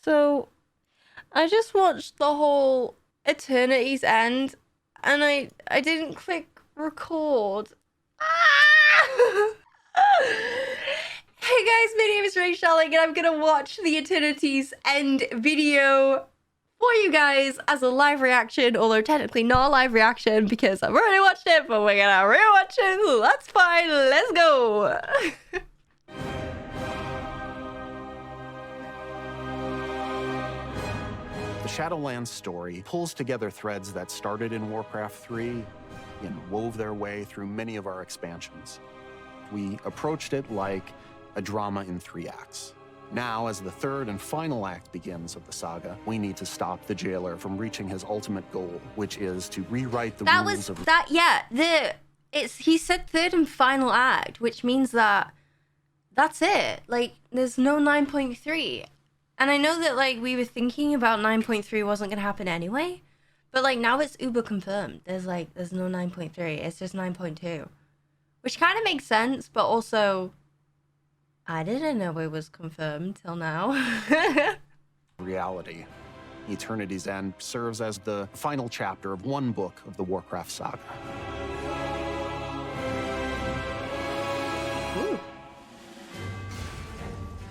So, I just watched the whole Eternity's End, and I didn't click record. Ah! Hey guys, my name is Rachel, and I'm gonna watch the Eternity's End video for you guys as a live reaction, although technically not a live reaction because I've already watched it, but we're gonna rewatch it, so that's fine, let's go! The Shadowlands story pulls together threads that started in Warcraft 3 and wove their way through many of our expansions. We approached it like a drama in 3 acts. Now, as the third and final act begins of the saga, we need to stop the jailer from reaching his ultimate goal, which is to rewrite the rules of... He said third and final act, which means that that's it. Like, there's no 9.3. And I know that, like, we were thinking about 9.3 wasn't going to happen anyway, but, like, now it's uber confirmed. There's no 9.3. It's just 9.2. Which kind of makes sense, but also, I didn't know it was confirmed till now. reality. Eternity's End serves as the final chapter of one book of the Warcraft saga. Ooh.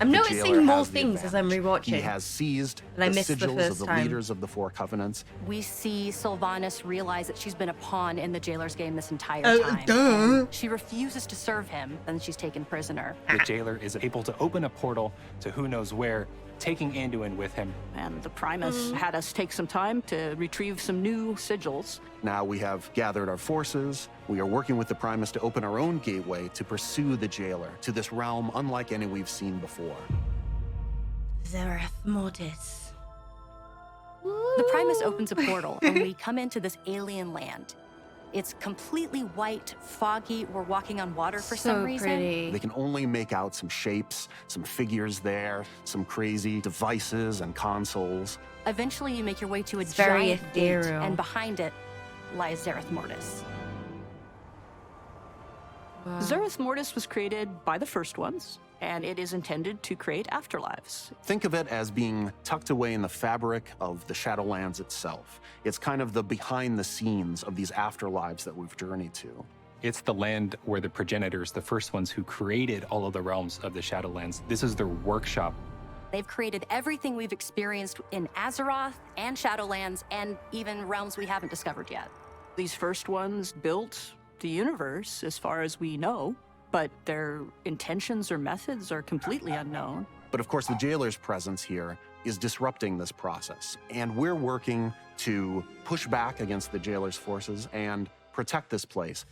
I'm noticing more things as I'm rewatching. He has seized the sigils of the leaders of the Four Covenants. We see Sylvanas realize that she's been a pawn in the jailer's game this entire time. Duh. She refuses to serve him, and she's taken prisoner. The jailer is able to open a portal to who knows where, taking Anduin with him. And the Primus had us take some time to retrieve some new sigils. Now we have gathered our forces. We are working with the Primus to open our own gateway to pursue the jailer to this realm unlike any we've seen before. ZERETH MORTIS. The Primus opens a portal, and we come into this alien land. It's completely white, foggy. We're walking on water for some reason. Pretty. They can only make out some shapes, some figures there, some crazy devices and consoles. Eventually, you make your way to a very giant gate, ethereal. and behind it lies ZERETH MORTIS. Wow. ZERETH MORTIS was created by the first ones, and it is intended to create afterlives. Think of it as being tucked away in the fabric of the Shadowlands itself. It's kind of the behind the scenes of these afterlives that we've journeyed to. It's the land where the progenitors, the first ones who created all of the realms of the Shadowlands, this is their workshop. They've created everything we've experienced in Azeroth and Shadowlands, and even realms we haven't discovered yet. These first ones built the universe as far as we know, but their intentions or methods are completely unknown. But of course, the jailer's presence here is disrupting this process. And we're working to push back against the jailer's forces and protect this place.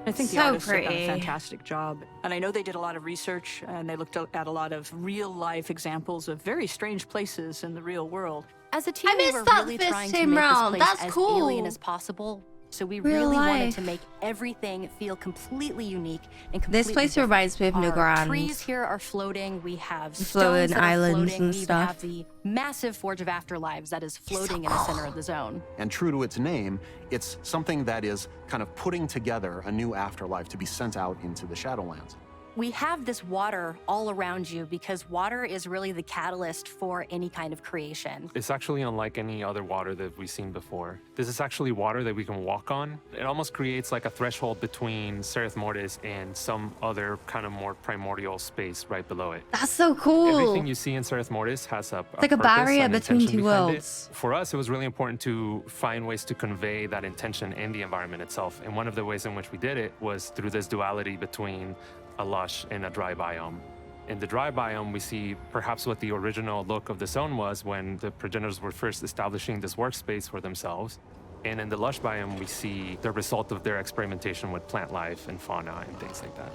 I think the So artists have done pretty. a fantastic job. And I know they did a lot of research, and they looked at a lot of real-life examples of very strange places in the real world. As a team, I we missed were that really first trying to time make round. this place That's as cool. alien as possible. So we Real really wanted life. to make everything feel completely unique and completely This place different. reminds me of Our Newgrounds. trees here are floating. We have Floating stones that are islands floating. and We even stuff. have the massive Forge of Afterlives that is floating in the center of the zone. And true to its name, it's something that is kind of putting together a new afterlife to be sent out into the Shadowlands. We have this water all around you because water is really the catalyst for any kind of creation. It's actually unlike any other water that we've seen before. This is actually water that we can walk on. It almost creates like a threshold between ZERETH MORTIS and some other kind of more primordial space right below it. That's so cool. Everything you see in ZERETH MORTIS has a like a purpose barrier and between intention two behind it. worlds. For us, it was really important to find ways to convey that intention in the environment itself. And one of the ways in which we did it was through this duality between a lush and a dry biome. In the dry biome, we see perhaps what the original look of the zone was when the progenitors were first establishing this workspace for themselves. And in the lush biome, we see the result of their experimentation with plant life and fauna and things like that.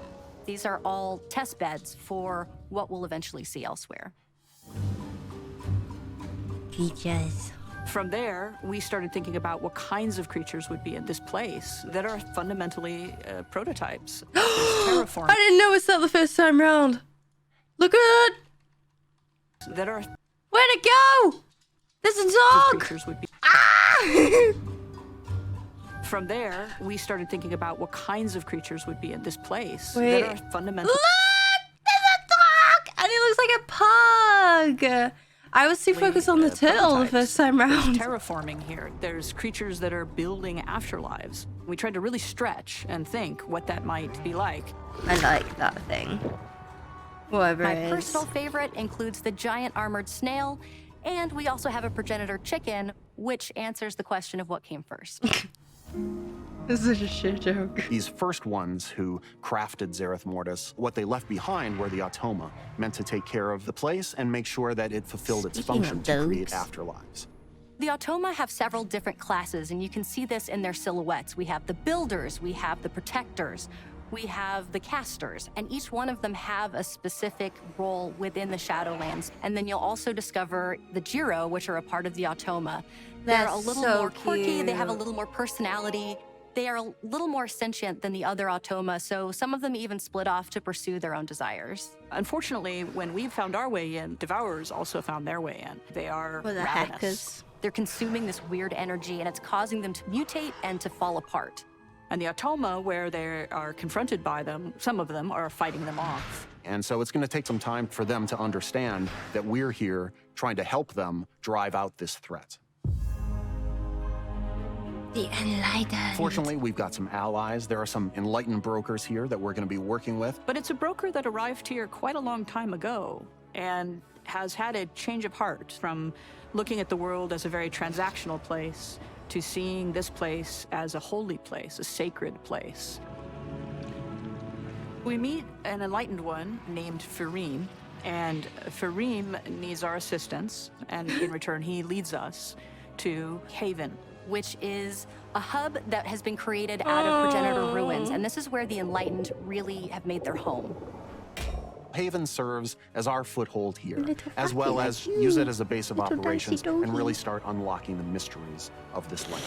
These are all test beds for what we'll eventually see elsewhere. Teachers. From there, we started thinking about what kinds of creatures would be in this place that are fundamentally prototypes. There's terraform I didn't know it's not the first time round. Look at it. that are Where'd it go? There's a dog. creatures would be. Ah! From there, we started thinking about what kinds of creatures would be in this place Wait. that are fundamentally. Look! There's a dog! And it looks like a I was too focused on the turtle the first time There's round. terraforming here. There's creatures that are building afterlives. We tried to really stretch and think what that might be like. I like that thing. Whatever My it is. personal favorite includes the giant armored snail, and we also have a progenitor chicken, which answers the question of what came first. This is a shit joke. These first ones who crafted ZERETH Mortis, what they left behind were the automa, meant to take care of the place and make sure that it fulfilled its Speaking function of to create those. afterlives. The automa have several different classes, and you can see this in their silhouettes. We have the builders, we have the protectors, we have the casters, and each one of them have a specific role within the Shadowlands. And then you'll also discover the Jiro, which are a part of the automa. They're That's a little so more quirky, they have a cute. little more personality. They are a little more sentient than the other automa, so some of them even split off to pursue their own desires. Unfortunately, when we found our way in, Devourers also found their way in. They are What the ravenous. heckers? They're consuming this weird energy, and it's causing them to mutate and to fall apart. And the automa, where they are confronted by them, some of them are fighting them off. And so it's going to take some time for them to understand that we're here trying to help them drive out this threat. The Enlightened. Fortunately, we've got some allies. There are some enlightened brokers here that we're going to be working with. But it's a broker that arrived here quite a long time ago and has had a change of heart from looking at the world as a very transactional place to seeing this place as a holy place, a sacred place. We meet an enlightened one named Fareem, and Fareem needs our assistance, and in return, he leads us to Haven. Which is a hub that has been created out of progenitor ruins. And this is where the Enlightened really have made their home. Haven serves as our foothold here, Little as well puppy as like use you. it as a base of Little operations doggy and really doggy. start unlocking the mysteries of this land.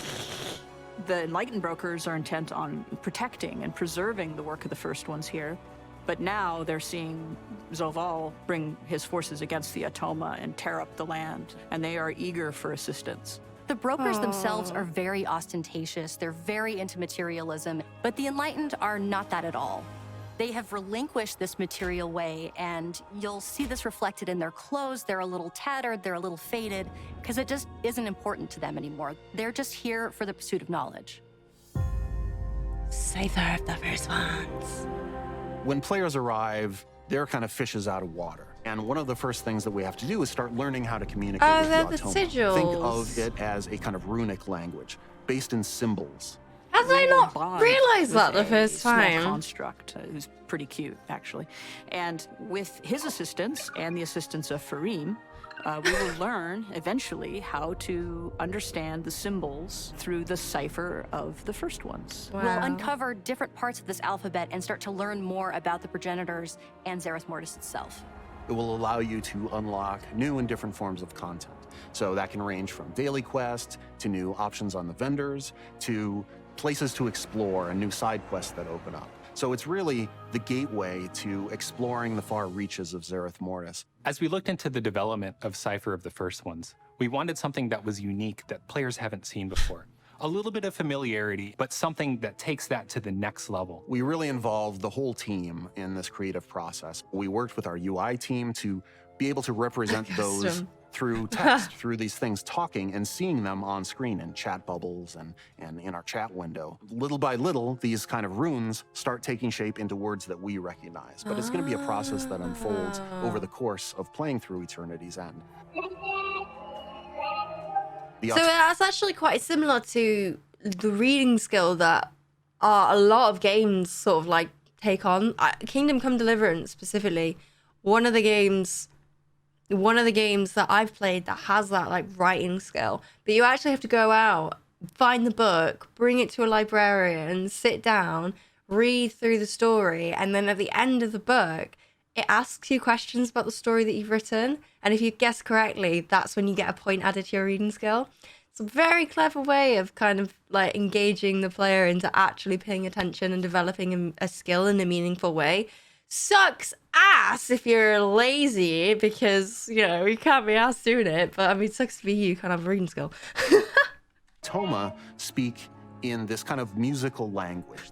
The enlightened brokers are intent on protecting and preserving the work of the first ones here. But now they're seeing Zoval bring his forces against the automa and tear up the land, and they are eager for assistance. The brokers themselves are very ostentatious, they're very into materialism, but the Enlightened are not that at all. They have relinquished this material way, and you'll see this reflected in their clothes. They're a little tattered, they're a little faded, because it just isn't important to them anymore. They're just here for the pursuit of knowledge. CYPHER of the first ones. When players arrive, they're kind of fishes out of water. And one of the first things that we have to do is start learning how to communicate with they're the the automa. sigils. Think of it as a kind of runic language, based in symbols. How did I We will not bond realize that with the first a small time? construct who's pretty cute, actually. And with his assistance and the assistance of Fareem, we will learn eventually how to understand the symbols through the cipher of the first ones. We'll uncover different parts of this alphabet and start to learn more about the progenitors and ZERETH Mortis itself. It will allow you to unlock new and different forms of content. So that can range from daily quests to new options on the vendors to places to explore and new side quests that open up. So it's really the gateway to exploring the far reaches of ZERETH Mortis. As we looked into the development of CYPHER of the first ones, we wanted something that was unique that players haven't seen before. A little bit of familiarity, but something that takes that to the next level. We really involved the whole team in this creative process. We worked with our UI team to be able to represent those Custom. through text, through these things talking and seeing them on screen in chat bubbles and in our chat window. Little by little, these kind of runes start taking shape into words that we recognize. But it's going to be a process that unfolds over the course of playing through Eternity's End. The So that's actually quite similar to the reading skill that a lot of games sort of like take on. Kingdom Come Deliverance specifically, one of the games that I've played that has that like writing skill. But you actually have to go out, find the book, bring it to a librarian, sit down, read through the story, and then at the end of the book, it asks you questions about the story that you've written. And if you guess correctly, that's when you get a point added to your reading skill. It's a very clever way of kind of like engaging the player into actually paying attention and developing a skill in a meaningful way. Sucks ass if you're lazy because, you know, you can't be asked doing it. But I mean, it sucks to be you, kind of reading skill. Toma speak in this kind of musical language.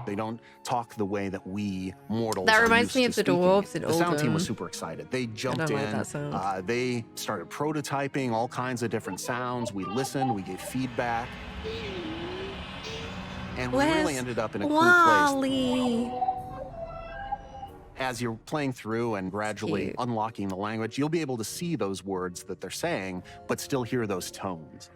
They don't talk the way that we mortals That are reminds used me to of the speaking. dwarves in The sound team was Oldham. super excited. They jumped don't like in. that sound. They started prototyping all kinds of different sounds. We listened. We gave feedback. And we really Where's ended up in a cool place. Wally? As you're playing through and gradually cute. unlocking the language, you'll be able to see those words that they're saying, but still hear those tones.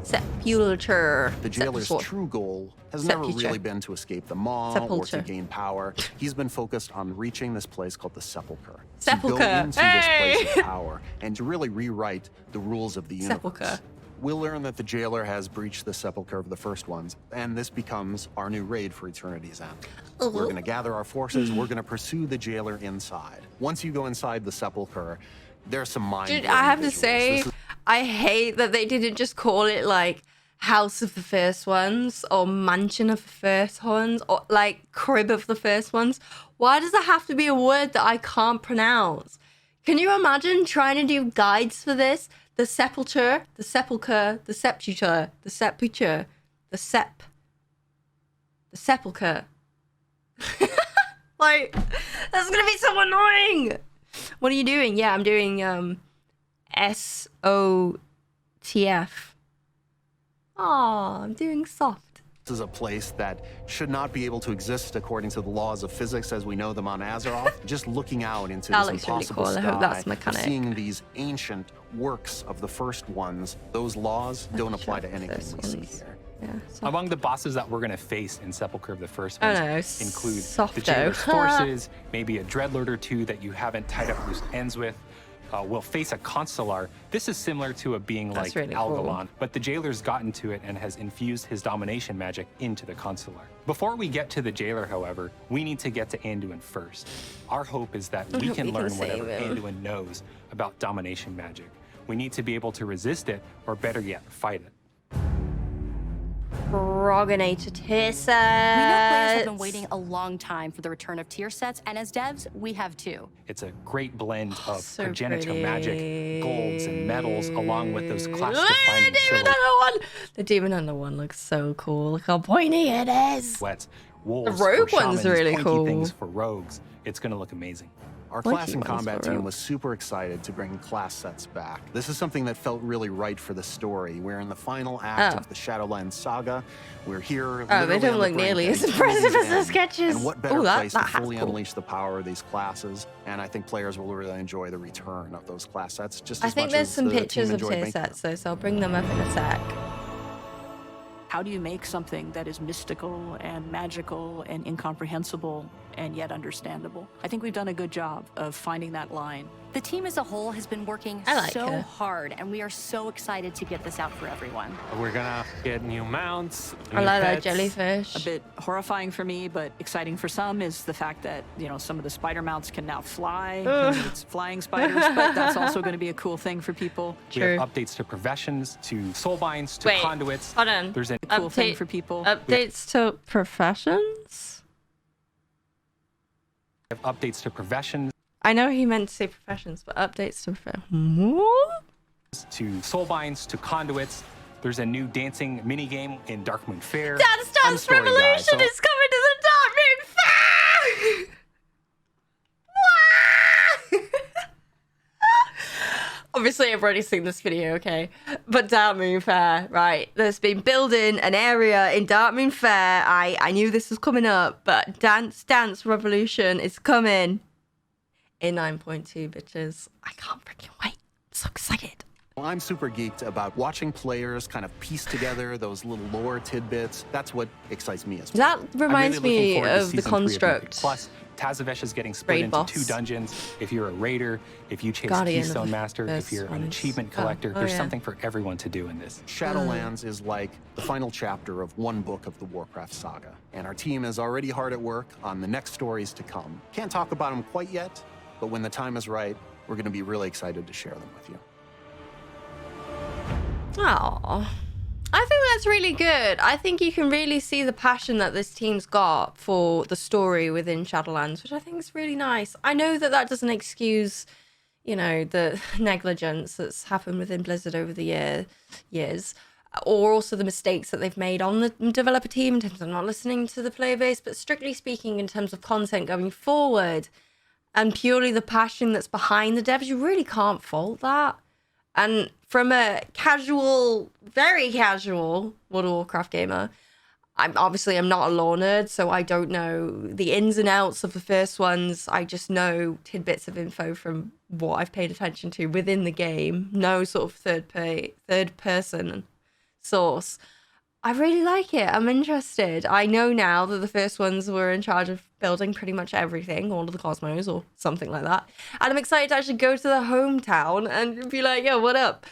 Sepulcher. The jailer's true goal has never really been to escape the maw or to gain power. He's been focused on reaching this place called the Sepulcher. Sepulcher. To go into this Hey! place of power and to really rewrite the rules of the universe. Sepulcher. We'll learn that the jailer has breached the Sepulcher of the First Ones, and this becomes our new raid for Eternity's End. We're going to gather our forces. We're going to pursue the jailer inside. Once you go inside the Sepulcher, there's some mind-blowing Dude, I have to visuals. say, I hate that they didn't just call it like House of the First Ones or Mansion of the First Ones or like Crib of the First Ones. Why does it have to be a word that I can't pronounce? Can you imagine trying to do guides for this? The Sepulcher, the Sepulcher, the Sepulcher, the Sepulcher, the Sepulcher. Like, that's gonna be so annoying. What are you doing? Yeah, I'm doing SOTF. Oh, I'm doing soft. This is a place that should not be able to exist according to the laws of physics as we know them on Azeroth. Just looking out into That this looks really impossible cool. I sky, hope that's mechanic. seeing these ancient works of the First Ones, those laws don't apply to anything we see here. Yeah, soft. Among the bosses that we're going to face in Sepulcher of the First Oh, Ones no, include the softo. Jailer's forces, maybe a Dreadlord or two that you haven't tied up loose ends with. We'll face a Consular. This is similar to a being That's like really cool. Algalon, but the Jailer's gotten to it and has infused his domination magic into the Consular. Before we get to the Jailer, however, we need to get to Anduin first. Our hope is that we hope can we can learn save whatever him. Anduin knows about domination magic. We need to be able to resist it, or better yet, fight it. Progenitor tier sets. We know players have been waiting a long time for the return of tier sets, and as devs, we have too. It's a great blend of So progenitor pretty. magic, golds, and metals, along with those Look, class-defining the Demon silhouettes. Hunter one. The Demon Hunter one looks so cool. Look how pointy it is. Wolves rogue for one's shamans, really pointy cool. things for rogues. It's going to look amazing. Our Pointy class and ones combat for team rogue. was super excited to bring class sets back. This is something that felt really right for the story. We're in the final act Oh. of the Shadowlands saga. We're here. Oh, they literally don't on look the brink nearly of as Eternity's impressive as the End. sketches. And what better Ooh, that place to hat's fully cool. unleash the power of these classes? And I think players will really enjoy the return of those class sets just I as think much there's as some the pictures team of enjoyed tier making sets them. though, so I'll bring them up in a sec. How do you make something that is mystical and magical and incomprehensible and yet understandable? I think we've done a good job of finding that line. The team as a whole has been working I like so her. hard, and we are so excited to get this out for everyone. We're gonna get new mounts. I new like that pets. jellyfish. A bit horrifying for me, but exciting for some is the fact that, you know, some of the spider mounts can now fly. It's flying spiders, but that's also going to be a cool thing for people. We True. have updates to professions, to soulbinds, to Wait, conduits. hold on. There's a Cool thing Update- for people. Updates to professions? updates to professions, I know he meant to say professions, but updates to professions. to soulbinds, to conduits. There's a new dancing minigame in Darkmoon Fair. Dance I'm a Dance story guy, Revolution so- is coming to the Dark Moon Fair! Obviously, I've already seen this video, okay? But Dark Moon Fair, right? There's been building an area in Dark Moon Fair. I knew this was coming up, but Dance Dance Revolution is coming in 9.2, bitches. I can't freaking wait. I'm so excited. Well, I'm super geeked about watching players kind of piece together those little lore tidbits. That's what excites me as well. That reminds I'm really looking me forward to of the Season 3 Mythic Construct. Plus, Tazavesh is getting split Raid into boss. 2 dungeons. If you're a raider, if you chase Guardian of Keystone the Master, if First you're an Ones. achievement Oh, collector, oh, there's yeah. something for everyone to do in this. Shadowlands is like the final chapter of one book of the Warcraft saga, and our team is already hard at work on the next stories to come. Can't talk about them quite yet, but when the time is right, we're going to be really excited to share them with you. Oh, I think that's really good. I think you can really see the passion that this team's got for the story within Shadowlands, which I think is really nice. I know that that doesn't excuse, you know, the negligence that's happened within Blizzard over the years, or also the mistakes that they've made on the developer team in terms of not listening to the player base, but strictly speaking in terms of content going forward and purely the passion that's behind the devs, you really can't fault that. And from a casual, very casual World of Warcraft gamer, I'm not a lore nerd, so I don't know the ins and outs of the first ones. I just know tidbits of info from what I've paid attention to within the game. No sort of third person source. I really like it. I'm interested. I know now that the first ones were in charge of building pretty much everything, all of the cosmos or something like that. And I'm excited to actually go to their hometown and be like, yo, what up?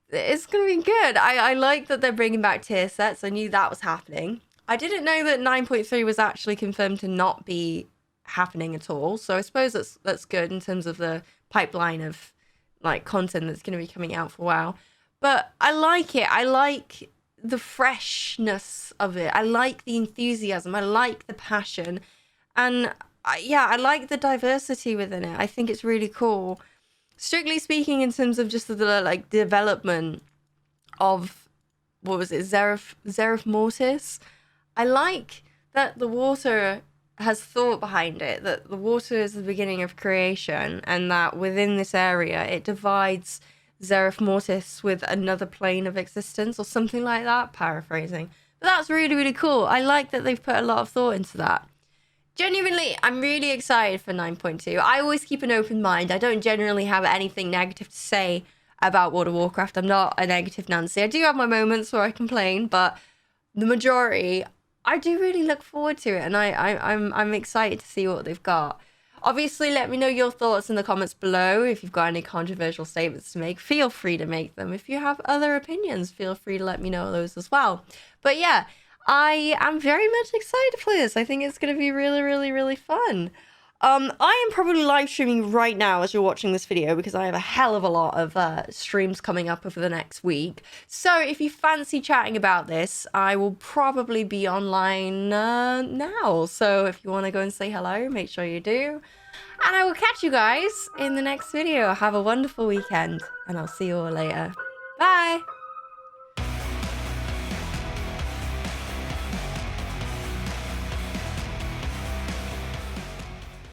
It's going to be good. I like that they're bringing back tier sets. I knew that was happening. I didn't know that 9.3 was actually confirmed to not be happening at all. So I suppose that's good in terms of the pipeline of like content that's going to be coming out for a while. But I like it. I like the freshness of it. I like the enthusiasm. I like the passion. And I like the diversity within it. I think it's really cool. Strictly speaking, in terms of just the like development of, what was it, ZERETH MORTIS. I like that the water has thought behind it, that the water is the beginning of creation, and that within this area it divides ZERETH MORTIS with another plane of existence or something like that, paraphrasing. But that's really, really cool. I like that they've put a lot of thought into that. Genuinely, I'm really excited for 9.2. I always keep an open mind. I don't generally have anything negative to say about World of Warcraft. I'm not a negative Nancy. I do have my moments where I complain, but the majority, I do really look forward to it, and I'm excited to see what they've got. Obviously, let me know your thoughts in the comments below. If you've got any controversial statements to make, feel free to make them. If you have other opinions, feel free to let me know those as well. But yeah, I am very much excited to play this. I think it's going to be really, really, really fun. I am probably live streaming right now as you're watching this video because I have a hell of a lot of streams coming up over the next week. So if you fancy chatting about this, I will probably be online now. So if you want to go and say hello, make sure you do. And I will catch you guys in the next video. Have a wonderful weekend, and I'll see you all later. Bye!